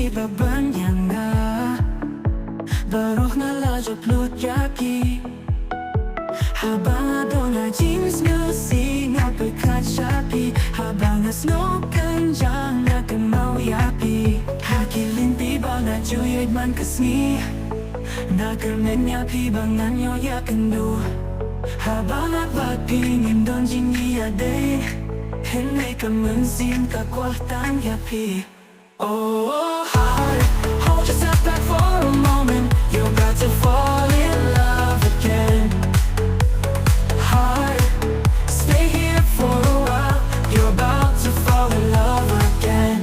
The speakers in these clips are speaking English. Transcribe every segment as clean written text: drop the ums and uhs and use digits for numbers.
beban yang baruh nalajo plut yaki Haba dona jeans ngasi ngapekat syapi Haba ngasno kenjang akan mau yapi Hakilin tiba na juyid man kasni Nakermen yapi bangan yo yakendu Haba nabat pingin don jingi ade Henry kemensin kakwah tang yapi Oh heart, hold yourself back for a moment You're about to fall in love again Heart, stay here for a while You're about to fall in love again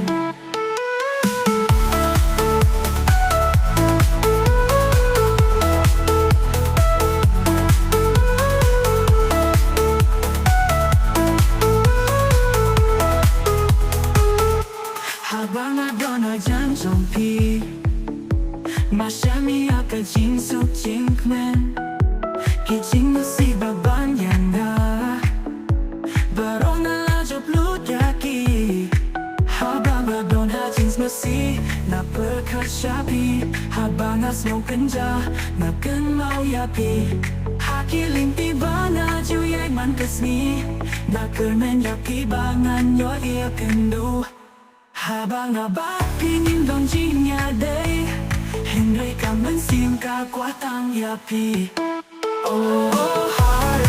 Habang adona dyan Jong Masyami aka jing suk jing kmen Kijing si baban yang Barong nalajo plut yaki Habang adona jeans masi Naperkat syapi Habang asmo kenja Naken mau yapi Hakiling tiba na juyay man kasni Nakermen yapi bangan yo iya kendu Habang abat pingin dong jinya day Henry kamen sim ka kuatang yapi Oh heart